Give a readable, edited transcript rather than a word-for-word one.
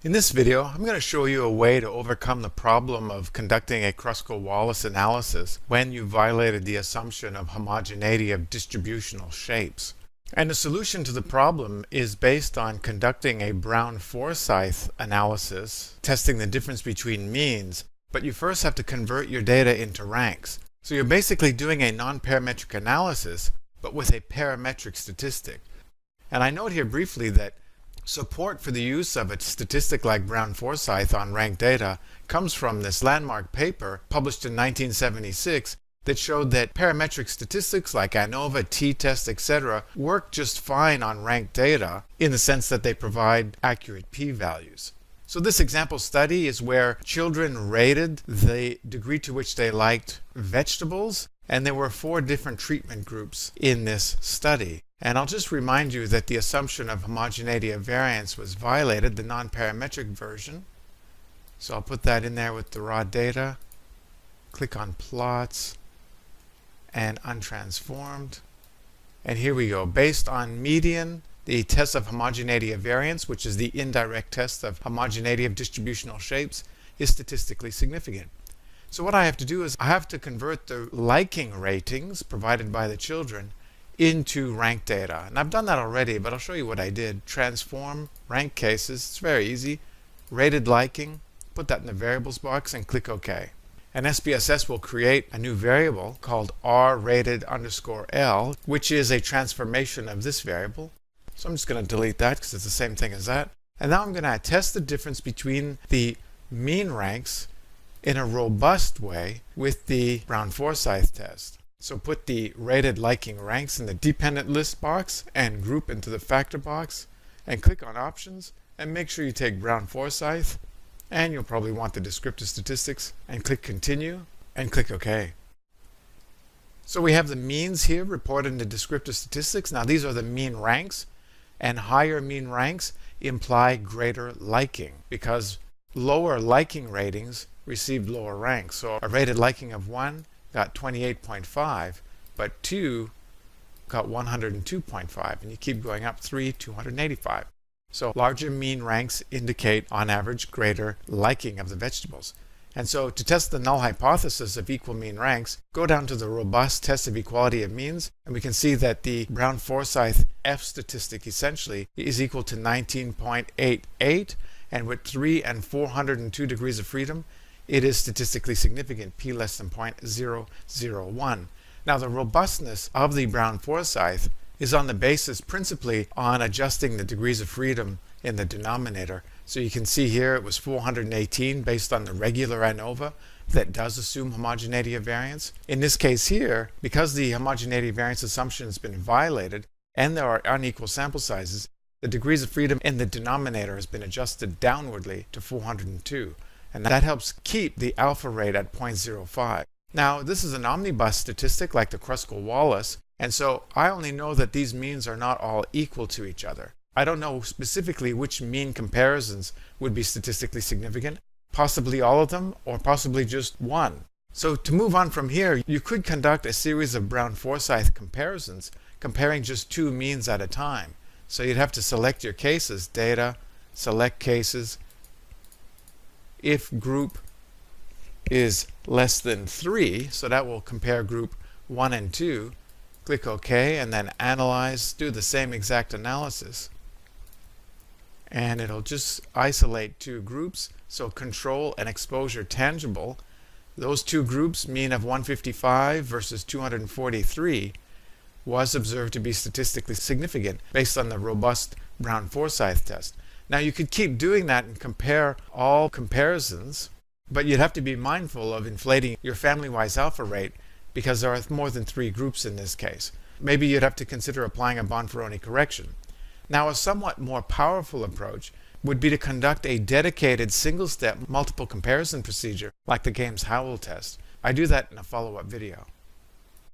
In this video, I'm going to show you a way to overcome the problem of conducting a Kruskal-Wallis analysis when you violated the assumption of homogeneity of distributional shapes. And the solution to the problem is based on conducting a Brown-Forsythe analysis, testing the difference between means, but you first have to convert your data into ranks. So you're basically doing a non-parametric analysis, but with a parametric statistic. And I note here briefly that support for the use of a statistic like Brown-Forsythe on ranked data comes from this landmark paper published in 1976 that showed that parametric statistics like ANOVA, t-test, etc. work just fine on ranked data in the sense that they provide accurate p-values. So this example study is where children rated the degree to which they liked vegetables, and there were 4 different treatment groups in this study. And I'll just remind you that the assumption of homogeneity of variance was violated, the non-parametric version. So I'll put that in there with the raw data. Click on plots and untransformed. And here we go. Based on median, the test of homogeneity of variance, which is the indirect test of homogeneity of distributional shapes, is statistically significant. So what I have to do is I have to convert the liking ratings provided by the children into rank data. And I've done that already, but I'll show you what I did. Transform rank cases. It's very easy. Rated liking. Put that in the variables box and click OK. And SPSS will create a new variable called r_rated_L, which is a transformation of this variable. So I'm just going to delete that because it's the same thing as that. And now I'm going to test the difference between the mean ranks in a robust way with the Brown-Forsythe test. So put the rated liking ranks in the dependent list box and group into the factor box and click on options and make sure you take Brown-Forsythe, and you'll probably want the descriptive statistics, and click continue and click OK. So we have the means here reported in the descriptive statistics. Now these are the mean ranks, and higher mean ranks imply greater liking because lower liking ratings received lower ranks. So a rated liking of 1 got 28.5, but 2 got 102.5, and you keep going up. 3, 285. So larger mean ranks indicate on average greater liking of the vegetables. And so to test the null hypothesis of equal mean ranks, go down to the robust test of equality of means, and we can see that the Brown-Forsythe F statistic essentially is equal to 19.88, and with 3 and 402 degrees of freedom, it is statistically significant, p less than 0.001. Now the robustness of the Brown-Forsythe is on the basis principally on adjusting the degrees of freedom in the denominator. So you can see here it was 418 based on the regular ANOVA that does assume homogeneity of variance. In this case here, because the homogeneity of variance assumption has been violated and there are unequal sample sizes, the degrees of freedom in the denominator has been adjusted downwardly to 402. And that helps keep the alpha rate at 0.05. Now, this is an omnibus statistic like the Kruskal-Wallis, and so I only know that these means are not all equal to each other. I don't know specifically which mean comparisons would be statistically significant, possibly all of them, or possibly just one. So to move on from here, you could conduct a series of Brown-Forsythe comparisons, comparing just 2 means at a time. So you'd have to select your cases, data, select cases. If group is less than 3, so that will compare group 1 and 2, click OK, and then analyze, do the same exact analysis. And it'll just isolate 2 groups, so control and exposure tangible. Those 2 groups, mean of 155 versus 243, was observed to be statistically significant based on the robust Brown-Forsythe test. Now you could keep doing that and compare all comparisons, but you'd have to be mindful of inflating your family-wise alpha rate because there are more than 3 groups in this case. Maybe you'd have to consider applying a Bonferroni correction. Now a somewhat more powerful approach would be to conduct a dedicated single-step multiple comparison procedure like the Games-Howell test. I do that in a follow-up video.